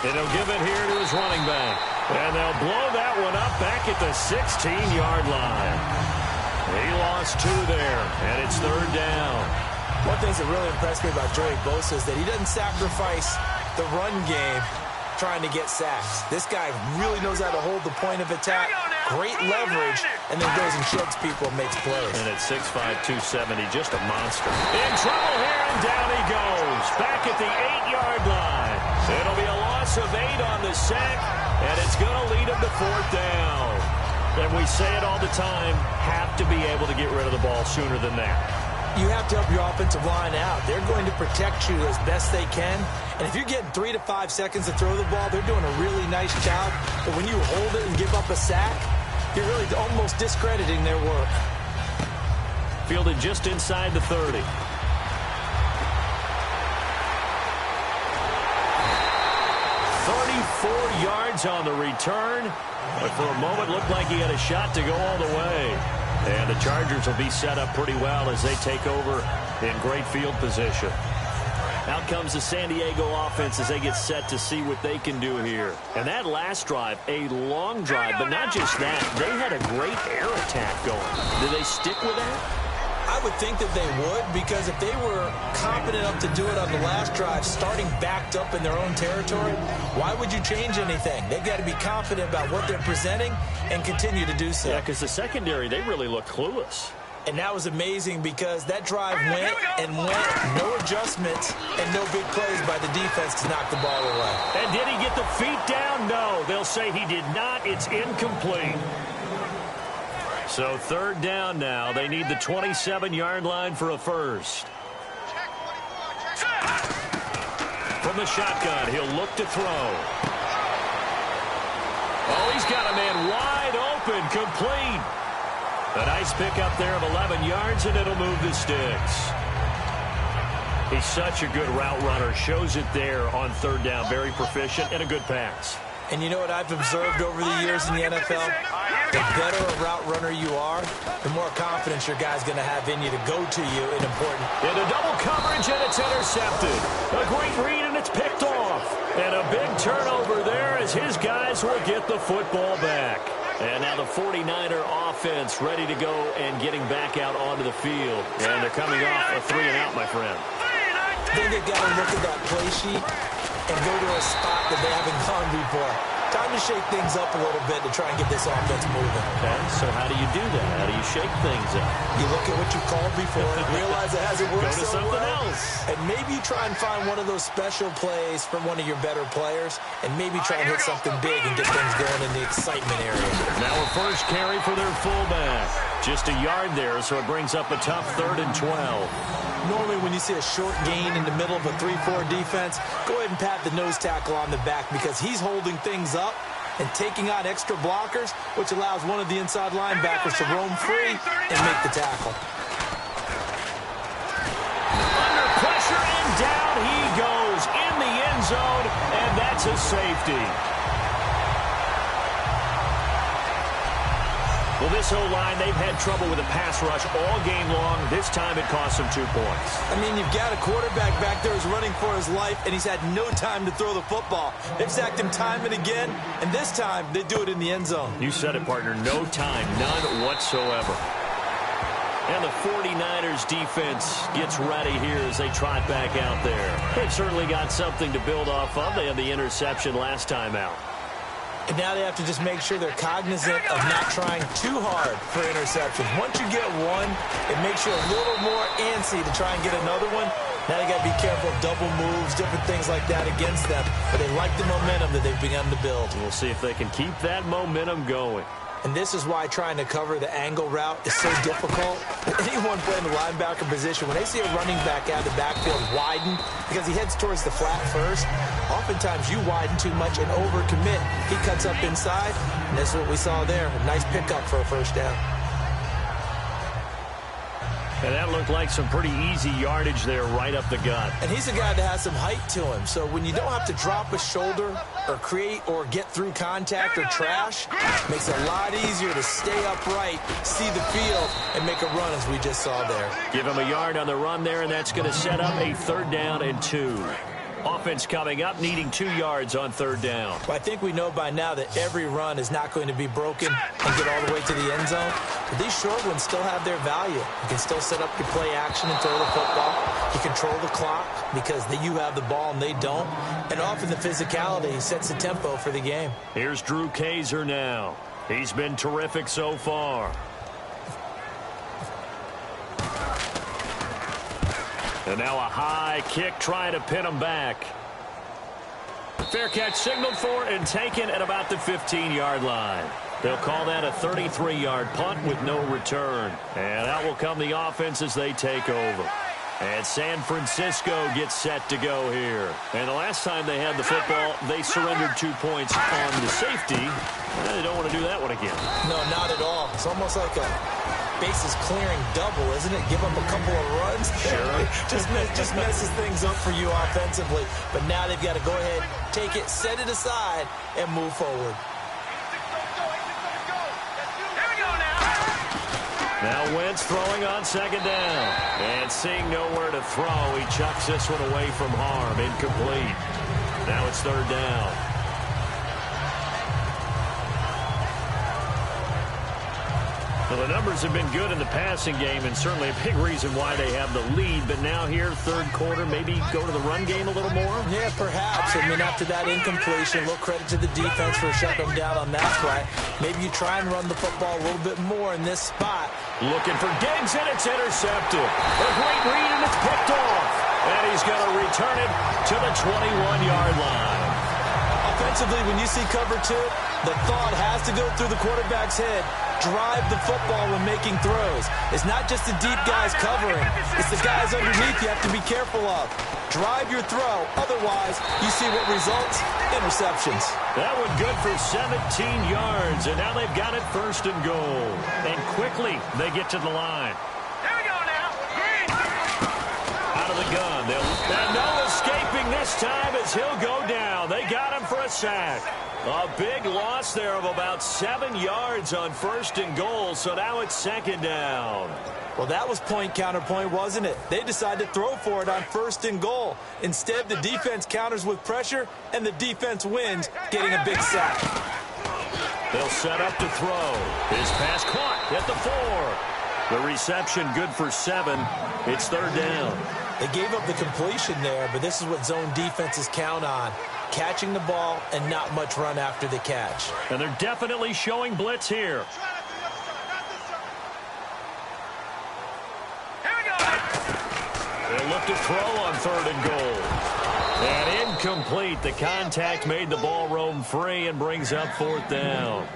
C: And he'll give it here to his running back. And they'll blow that one up back at the 16-yard line. He lost 2 there, and it's 3rd down.
D: One thing that really impressed me about Joey Bosa is that he doesn't sacrifice the run game trying to get sacks. This guy really knows how to hold the point of attack, great leverage, and then goes and sheds people and makes plays.
C: And at 6'5", 270, just a monster. In trouble here, and down he goes. Back at the 8-yard line. It'll be a loss of 8 on the sack, and it's going to lead him to 4th down. And we say it all the time, have to be able to get rid of the ball sooner than that.
D: You have to help your offensive line out. They're going to protect you as best they can. And if you're getting 3 to 5 seconds to throw the ball, they're doing a really nice job. But when you hold it and give up a sack, you're really almost discrediting their work.
C: Fielded just inside the 30. Yards on the return, but for a moment looked like he had a shot to go all the way. And the Chargers will be set up pretty well as they take over in great field position. Out comes the San Diego offense as they get set to see what they can do here. And that last drive, a long drive, but not just that. They had a great air attack going. Do they stick with that?
D: I would think that they would, because if they were confident enough to do it on the last drive, starting backed up in their own territory, why would you change anything? They've got to be confident about what they're presenting and continue to do so.
C: Yeah, because the secondary, they really look clueless.
D: And that was amazing because that drive went and went, no adjustments and no big plays by the defense to knock the ball away.
C: And did he get the feet down? No, they'll say he did not. It's incomplete. So 3rd down now. They need the 27-yard line for a first. From the shotgun, he'll look to throw. Oh, he's got a man wide open, complete. A nice pickup there of 11 yards, and it'll move the sticks. He's such a good route runner. Shows it there on 3rd down. Very proficient and a good pass.
D: And you know what I've observed over the years in the NFL? The better a route runner you are, the more confidence your guy's going to have in you to go to you in important.
C: Into double coverage, and it's intercepted. A great read, and it's picked off. And a big turnover there as his guys will get the football back. And now the 49er offense ready to go and getting back out onto the field. And they're coming off a 3-and-out, my friend.
D: I think they've got to look at that play sheet and go to a spot that they haven't gone before. Time to shake things up a little bit to try and get this offense moving.
C: Okay, so how do you do that? How do you shake things up?
D: You look at what you called before, realize it hasn't worked
C: so well. Go to something else.
D: And maybe try and find one of those special plays from one of your better players, and maybe try and hit something big and get things going in the excitement area.
C: Now a first carry for their fullback. Just a yard there, so it brings up a tough 3rd and 12.
D: Normally when you see a short gain in the middle of a 3-4 defense, go ahead and pat the nose tackle on the back because he's holding things up and taking on extra blockers, which allows one of the inside linebackers to roam free and make the tackle.
C: Under pressure, and down he goes in the end zone, and that's a safety. Well, this O-line, they've had trouble with the pass rush all game long. This time it cost them 2 points.
D: I mean, you've got a quarterback back there who's running for his life, and he's had no time to throw the football. They've sacked him time and again, and this time they do it in the end zone.
C: You said it, partner. No time, none whatsoever. And the 49ers defense gets ready here as they trot back out there. They've certainly got something to build off of. They had the interception last time out.
D: And now they have to just make sure they're cognizant of not trying too hard for interceptions. Once you get one, it makes you a little more antsy to try and get another one. Now you got to be careful of double moves, different things like that against them. But they like the momentum that they've begun to build.
C: We'll see if they can keep that momentum going.
D: And this is why trying to cover the angle route is so difficult. Anyone playing the linebacker position, when they see a running back out of the backfield widen because he heads towards the flat first, oftentimes you widen too much and overcommit. He cuts up inside, and that's what we saw there. A nice pickup for a first down.
C: And that looked like some pretty easy yardage there right up the gut.
D: And he's a guy that has some height to him. So when you don't have to drop a shoulder or create or get through contact or trash, it makes it a lot easier to stay upright, see the field, and make a run as we just saw there.
C: Give him a yard on the run there, and that's going to set up a 3rd down and 2. Offense coming up, needing 2 yards on third down.
D: Well, I think we know by now that every run is not going to be broken and get all the way to the end zone. But these short ones still have their value. You can still set up your play action and throw the football. You control the clock because you have the ball and they don't. And often the physicality sets the tempo for the game.
C: Here's Drew Kaiser now. He's been terrific so far. And now a high kick trying to pin him back. Fair catch signaled for and taken at about the 15-yard line. They'll call that a 33-yard punt with no return. And out will come the offense as they take over. And San Francisco gets set to go here. And the last time they had the football, they surrendered 2 points on the safety. They don't want to do that one again.
D: No, not at all. It's almost like a bases clearing double, isn't it? Give up a couple of runs.
C: Sure.
D: just messes things up for you offensively. But now they've got to go ahead, take it, set it aside, and move forward.
C: Now Wentz throwing on second down. And seeing nowhere to throw, he chucks this one away from harm. Incomplete. Now it's third down. Well, the numbers have been good in the passing game and certainly a big reason why they have the lead. But now here, third quarter, maybe go to the run game a little more?
D: Yeah, perhaps. I mean, after that incompletion, a little credit to the defense for shutting them down on that play. Maybe you try and run the football a little bit more in this spot.
C: Looking for Diggs, and it's intercepted. A great read, and it's picked off. And he's going to return it to the 21-yard line.
D: Offensively, when you see cover two, the thought has to go through the quarterback's head. Drive the football when making throws. It's not just the deep guys covering. It's the guys underneath you have to be careful of. Drive your throw. Otherwise, you see what results? Interceptions.
C: That one good for 17 yards, and now they've got it first and goal. And quickly, they get to the line.
E: Here we go now. Green.
C: Out of the gun. And no escaping this time as he'll go down. They got him for a sack. A big loss there of about 7 yards on first and goal, so now it's second down.
D: Well, that was point counterpoint, wasn't it? They decided to throw for it on first and goal. Instead, the defense counters with pressure, and the defense wins, getting a big sack.
C: They'll set up to throw. His pass caught at the 4. The reception good for 7. It's third down.
D: They gave up the completion there, but this is what zone defenses count on. Catching the ball and not much run after the catch.
C: And they're definitely showing blitz here.
E: Here we go.
C: They'll look to throw on third and goal. And incomplete. The contact made the ball roam free and brings up fourth down.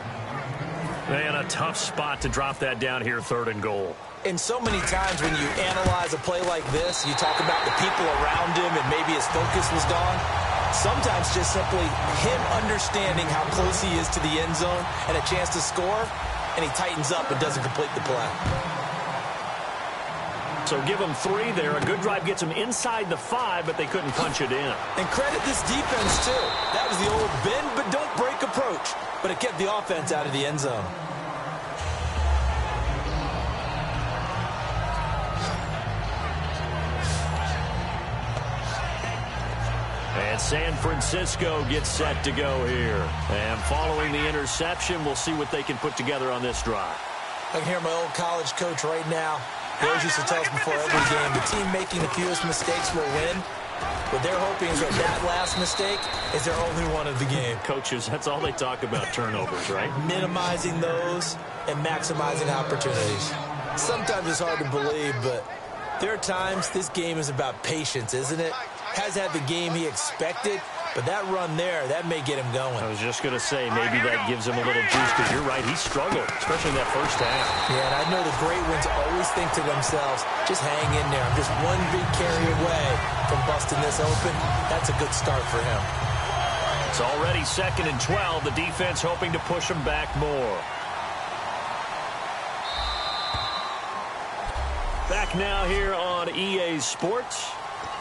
C: Man, a tough spot to drop that down here, third and goal.
D: And so many times when you analyze a play like this, you talk about the people around him and maybe his focus was gone. Sometimes just simply him understanding how close he is to the end zone and a chance to score, and he tightens up and doesn't complete the play.
C: So give him 3 there. A good drive gets him inside the 5, but they couldn't punch it in.
D: And credit this defense, too. That was the old bend but don't break approach, but it kept the offense out of the end zone.
C: And San Francisco gets set to go here. And following the interception, we'll see what they can put together on this drive.
D: I can hear my old college coach right now. He always used to tell us before every game, the team making the fewest mistakes will win. What they're hoping is that last mistake is their only one of the game.
C: Coaches, that's all they talk about, turnovers, right?
D: Minimizing those and maximizing opportunities. Sometimes it's hard to believe, but there are times this game is about patience, isn't it? Has had the game he expected, but that run there, that may get him going.
C: I was just going to say, maybe that gives him a little juice, because you're right, he struggled, especially in that first half.
D: Yeah, and I know the great ones always think to themselves, just hang in there. I'm just one big carry away from busting this open. That's a good start for him.
C: It's already 2nd and 12. The defense hoping to push him back more. Back now here on EA Sports.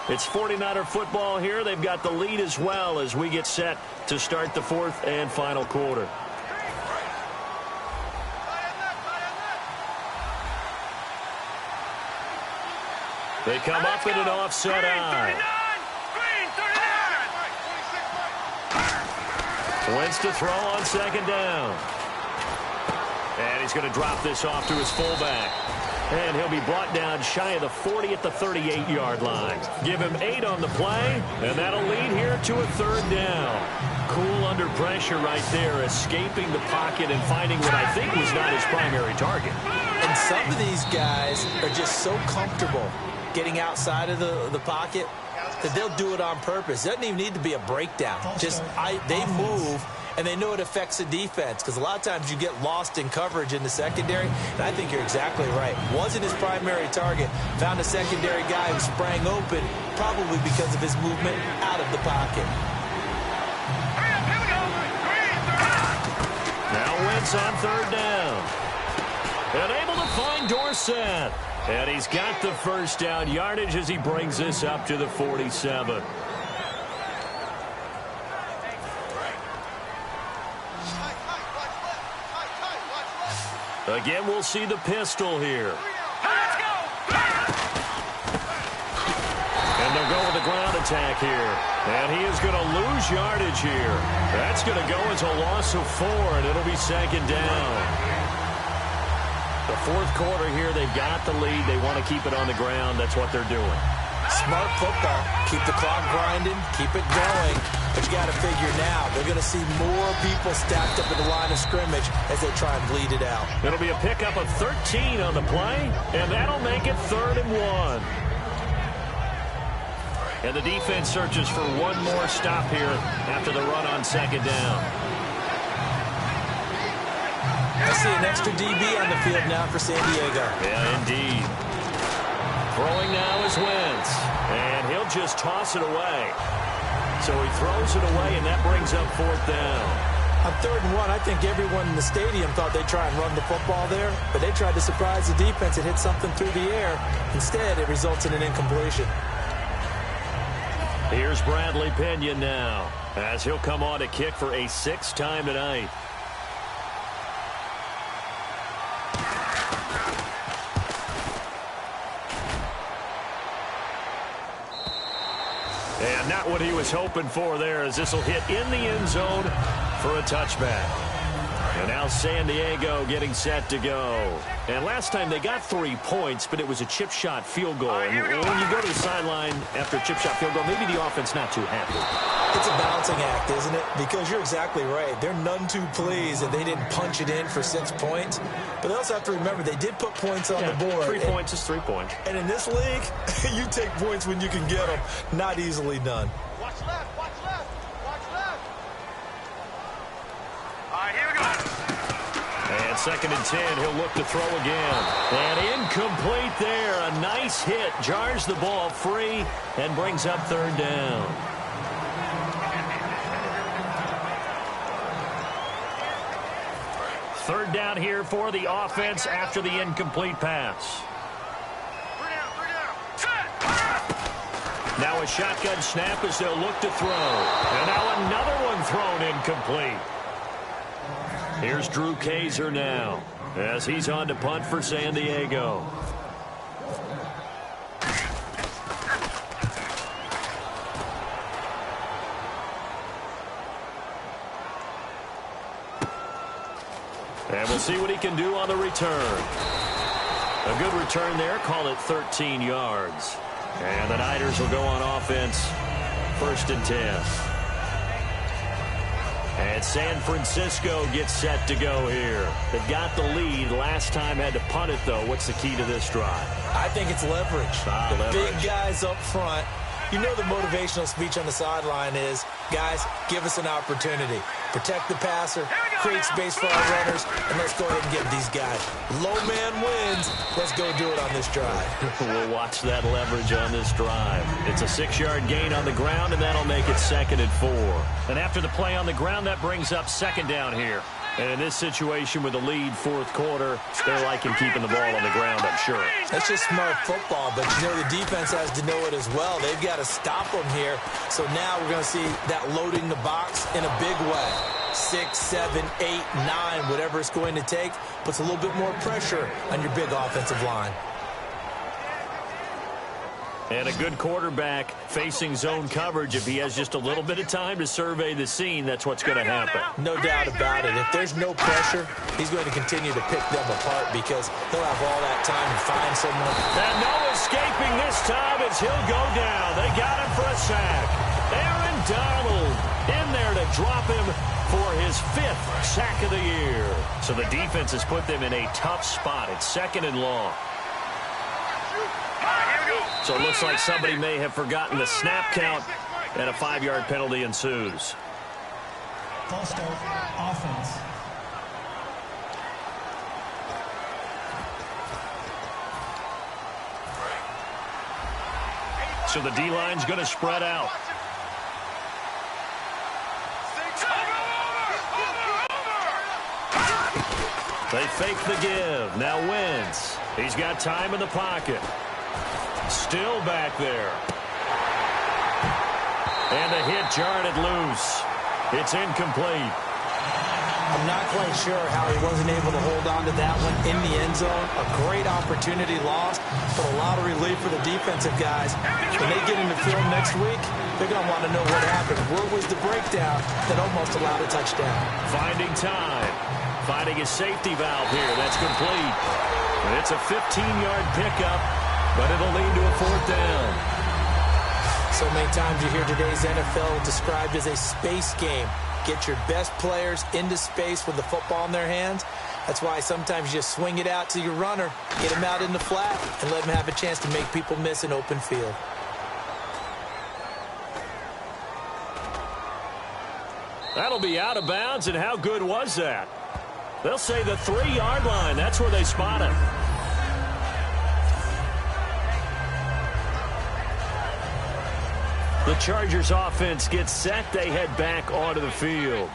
C: It's 49er football here. They've got the lead as well as we get set to start the 4th and final quarter. They come up in an offset eye.
E: Green, 39.
C: Wentz to throw on second down. And he's going to drop this off to his fullback. And he'll be brought down shy of the 40 at the 38-yard line. Give him 8 on the play, and that'll lead here to a third down. Cool under pressure right there, escaping the pocket and finding what I think was not his primary target.
D: And some of these guys are just so comfortable getting outside of the pocket that they'll do it on purpose. It doesn't even need to be a breakdown. They move, and they know it affects the defense, because a lot of times you get lost in coverage in the secondary, and I think you're exactly right. Wasn't his primary target. Found a secondary guy who sprang open, probably because of his movement out of the pocket.
C: Now Wentz on third down. And able to find Dorsett. And he's got the first down yardage as he brings this up to the 47. Again, we'll see the pistol here.
E: Let's go!
C: And they'll go with the ground attack here. And he is going to lose yardage here. That's going to go as a loss of 4, and it'll be second down. The fourth quarter here, they've got the lead. They want to keep it on the ground. That's what they're doing.
D: Smart football. Keep the clock grinding. Keep it going. But you got to figure now, they're going to see more people stacked up at the line of scrimmage as they try and bleed it out.
C: It'll be a pickup of 13 on the play, and that'll make it 3rd and 1. And the defense searches for one more stop here after the run on second down.
D: I see an extra DB on the field now for San Diego.
C: Yeah, indeed. Throwing now is Wentz, and he'll just toss it away. So he throws it away, and that brings up 4th down.
D: On 3rd and 1, I think everyone in the stadium thought they'd try and run the football there, but they tried to surprise the defense and hit something through the air. Instead, it results in an incompletion.
C: Here's Bradley Pinion now, as he'll come on to kick for a 6th time tonight. And not what he was hoping for there, as this will hit in the end zone for a touchback. And now San Diego getting set to go. And last time they got 3 points, but it was a chip shot field goal. And when you go to the sideline after a chip shot field goal, maybe the offense not too happy.
D: It's a balancing act, isn't it? Because you're exactly right. They're none too pleased that they didn't punch it in for 6 points. But they also have to remember they did put points on the board.
C: 3 points is 3 points.
D: And in this league, you take points when you can get them. Not easily done.
E: Watch left, watch left, watch left. All right, here we go.
C: And 2nd and 10, he'll look to throw again. And incomplete there. A nice hit. Jars the ball free and brings up 3rd down. Third down here for the offense after the incomplete pass. Now a shotgun snap as they'll look to throw. And now another one thrown incomplete. Here's Drew Kaiser now as he's on to punt for San Diego. And we'll see what he can do on the return. A good return there. Call it 13 yards. And the Niners will go on offense. 1st and 10. And San Francisco gets set to go here. They've got the lead. Last time had to punt it, though. What's the key to this drive?
D: I think it's leverage. The
C: leverage.
D: Big guys up front. You know the motivational speech on the sideline is, guys, give us an opportunity. Protect the passer, create space for our runners, and let's go ahead and get these guys. Low man wins. Let's go do it on this drive.
C: We'll watch that leverage on this drive. It's a 6-yard gain on the ground, and that'll make it 2nd and 4. And after the play on the ground, that brings up 2nd down here. And in this situation with the lead 4th quarter, they're liking keeping the ball on the ground, I'm sure.
D: That's just smart football, but you know the defense has to know it as well. They've got to stop them here. So now we're going to see that loading the box in a big way. 6, 7, 8, 9, whatever it's going to take, puts a little bit more pressure on your big offensive line.
C: And a good quarterback facing zone coverage. If he has just a little bit of time to survey the scene, that's what's going to happen.
D: No doubt about it. If there's no pressure, he's going to continue to pick them apart because he'll have all that time to find someone.
C: And no escaping this time as he'll go down. They got him for a sack. Aaron Donald in there to drop him for his 5th sack of the year. So the defense has put them in a tough spot. It's 2nd and long. So it looks like somebody may have forgotten the snap count, and a 5-yard penalty ensues.
F: False start, offense.
C: So the D-line's going to spread out. They fake the give. Now Wentz. He's got time in the pocket. Still back there. And a hit jarred it loose. It's incomplete.
D: I'm not quite sure how he wasn't able to hold on to that one in the end zone. A great opportunity lost, but a lot of relief for the defensive guys. When they get into film next week, they're going to want to know what happened. What was the breakdown that almost allowed a touchdown?
C: Finding time. Finding a safety valve here. That's complete. And it's a 15-yard pickup, but it'll lead to a 4th down.
D: So many times you hear today's NFL described as a space game. Get your best players into space with the football in their hands. That's why sometimes you just swing it out to your runner, get him out in the flat, and let him have a chance to make people miss an open field.
C: That'll be out of bounds, and how good was that? They'll say the 3-yard line. That's where they spot him. The Chargers offense gets set. They head back onto the field.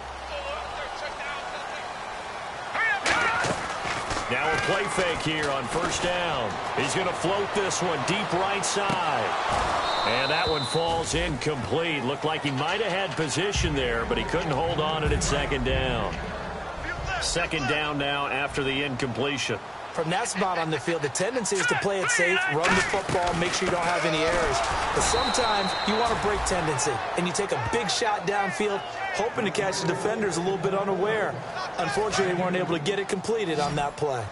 C: Now a play fake here on 1st down. He's going to float this one deep right side. And that one falls incomplete. Looked like he might have had position there, but he couldn't hold on to it at 2nd down. 2nd down now after the incompletion.
D: From that spot on the field, the tendency is to play it safe, run the football, make sure you don't have any errors. But sometimes you want to break tendency, and you take a big shot downfield, hoping to catch the defenders a little bit unaware. Unfortunately, they weren't able to get it completed on that play.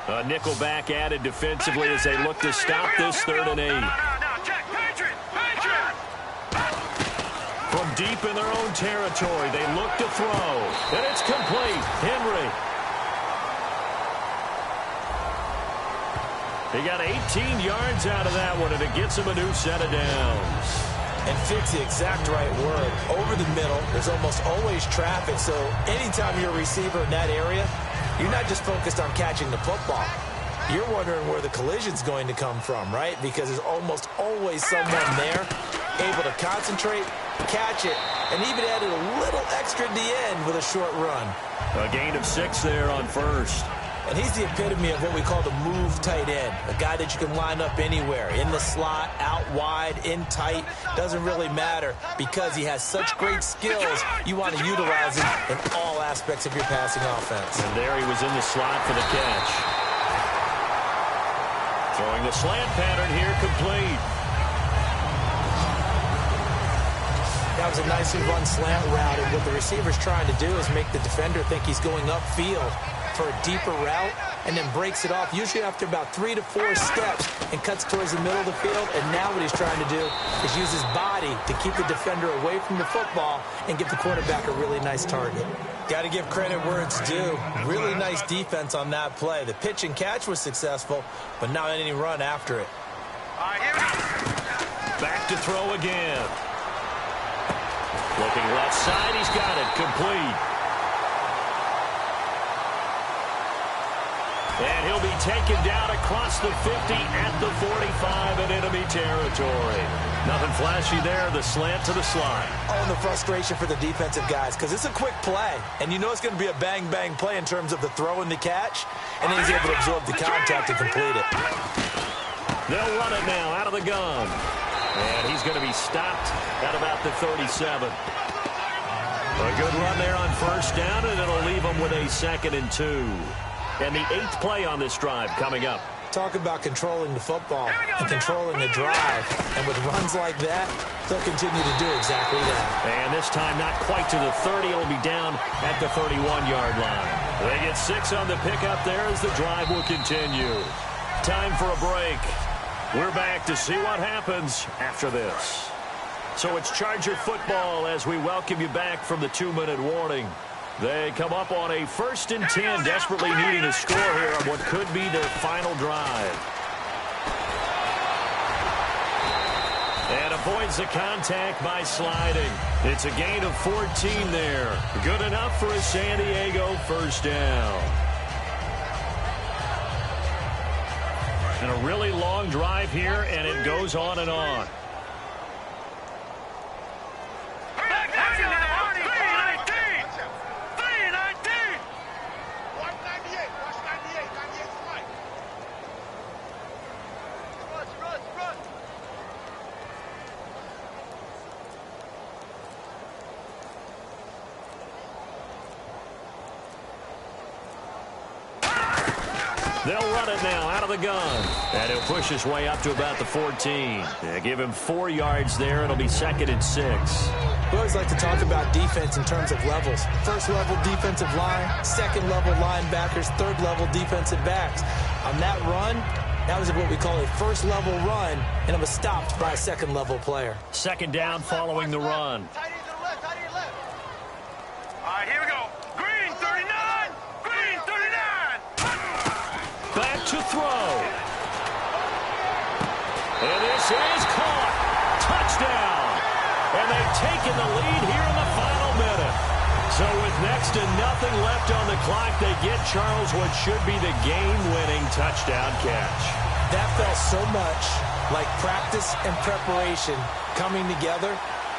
C: A nickel back added defensively as they look to stop this 3rd and 8. From deep in their own territory, they look to throw. And it's complete. Henry. He got 18 yards out of that one, and it gets him a new set of downs.
D: And fit's the exact right word. Over the middle, there's almost always traffic, so anytime you're a receiver in that area, you're not just focused on catching the football. You're wondering where the collision's going to come from, right? Because there's almost always someone there able to concentrate, catch it, and even added a little extra at the end with a short run.
C: A gain of 6 there on 1st.
D: And he's the epitome of what we call the move tight end, a guy that you can line up anywhere, in the slot, out wide, in tight, doesn't really matter because he has such great skills. You want to utilize him in all aspects of your passing offense.
C: And there he was in the slot for the catch. Throwing the slant pattern here, complete.
D: That was a nicely run slant route, and what the receiver's trying to do is make the defender think he's going upfield for a deeper route, and then breaks it off, usually after about 3 to 4 steps, and cuts towards the middle of the field. And now what he's trying to do is use his body to keep the defender away from the football and give the quarterback a really nice target. Got to give credit where it's due. Really nice defense on that play. The pitch and catch was successful, but not any run after it.
C: Back to throw again. Looking left side, he's got it, complete. And he'll be taken down across the 50 at the 45 in enemy territory. Nothing flashy there, the slant to the slot.
D: Oh, and the frustration for the defensive guys, because it's a quick play, and you know it's going to be a bang-bang play in terms of the throw and the catch, and then he's able to absorb the contact and complete it.
C: They'll run it now out of the gun. And he's going to be stopped at about the 37. A good run there on 1st down, and it'll leave him with a 2nd and 2. And the 8th play on this drive coming up.
D: Talk about controlling the football and controlling the drive. And with runs like that, they'll continue to do exactly that.
C: And this time not quite to the 30. It'll be down at the 31-yard line. They get 6 on the pickup there as the drive will continue. Time for a break. We're back to see what happens after this. So it's Charger football as we welcome you back from the 2-minute warning. They come up on a 1st and 10, desperately needing a score here on what could be their final drive. And avoids the contact by sliding. It's a gain of 14 there. Good enough for a San Diego first down. And a really long drive here, and it goes on and on. They'll run it now out of the gun. And he'll push his way up to about the 14. They give him 4 yards there. It'll be 2nd and 6.
D: We always like to talk about defense in terms of levels. 1st level defensive line, 2nd level linebackers, 3rd level defensive backs. On that run, that was what we call a 1st level run, and it was stopped by a 2nd level player.
C: 2nd down following the run.
E: All right, here we go. Green 39. Green 39.
C: Back to throw. And this is caught. Touchdown. And they've taken the lead here in the final minute. So with next to nothing left on the clock, they get Charles what should be the game-winning touchdown catch.
D: That felt so much like practice and preparation coming together.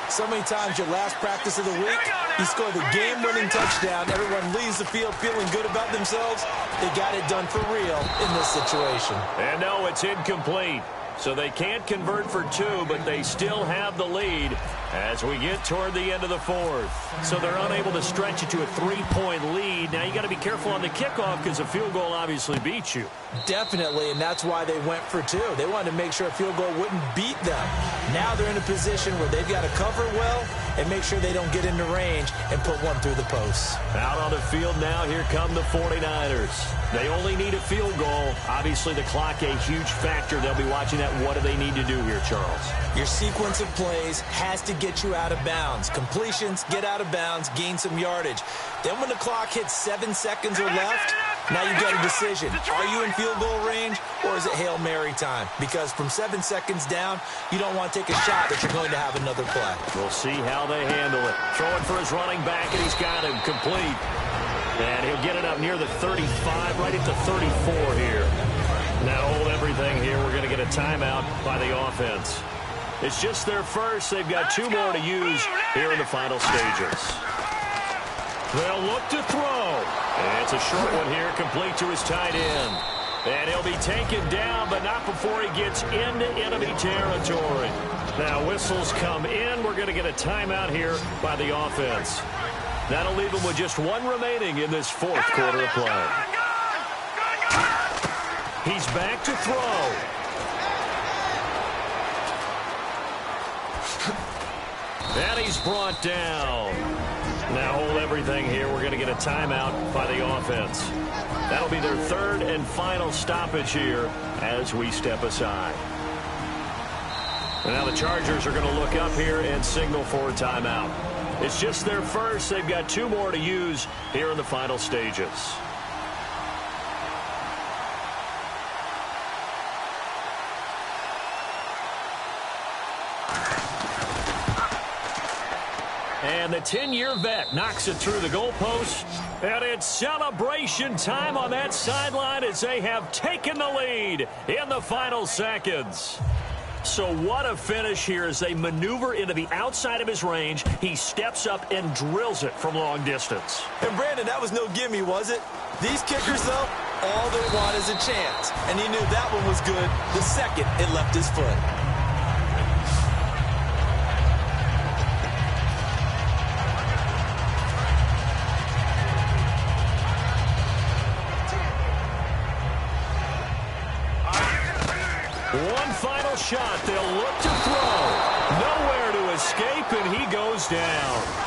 D: So many times your last practice of the week, you score the game-winning touchdown. Everyone leaves the field feeling good about themselves. They got it done for real in this situation.
C: And no, it's incomplete. So they can't convert for 2, but they still have the lead as we get toward the end of the 4th. So they're unable to stretch it to a 3-point lead. Now you got to be careful on the kickoff because a field goal obviously beats you.
D: Definitely, and that's why they went for 2. They wanted to make sure a field goal wouldn't beat them. Now they're in a position where they've got to cover well and make sure they don't get into range and put one through the posts.
C: Out on the field now, here come the 49ers. They only need a field goal. Obviously, the clock a huge factor. They'll be watching that. What do they need to do here, Charles?
D: Your sequence of plays has to get you out of bounds. Completions, get out of bounds, gain some yardage. Then when the clock hits 7 seconds or left, now you've got a decision. Are you in field goal range or is it Hail Mary time? Because from 7 seconds down, you don't want to take a shot that you're going to have another play.
C: We'll see how they handle it. Throwing for his running back, and he's got him complete. And he'll get it up near the 35, right at the 34 here. Now hold everything here. We're going to get a timeout by the offense. It's just their first. They've got 2 more to use here in the final stages. They'll look to throw. And it's a short one here, complete to his tight end. And he'll be taken down, but not before he gets into enemy territory. Now whistles come in. We're going to get a timeout here by the offense. That'll leave him with just 1 remaining in this 4th quarter of play. He's back to throw. And he's brought down. Now hold everything here. We're going to get a timeout by the offense. That'll be their 3rd and final stoppage here as we step aside. And now the Chargers are going to look up here and signal for a timeout. It's just their first. They've got 2 more to use here in the final stages. And the 10-year vet knocks it through the goalpost. And it's celebration time on that sideline as they have taken the lead in the final seconds. So what a finish here as they maneuver into the outside of his range. He steps up and drills it from long distance.
D: And Brandon, that was no gimme, was it? These kickers, though, all they want is a chance. And he knew that one was good the second it left his foot.
E: All
C: final shot. They'll look to throw. Nowhere to escape, and he goes down.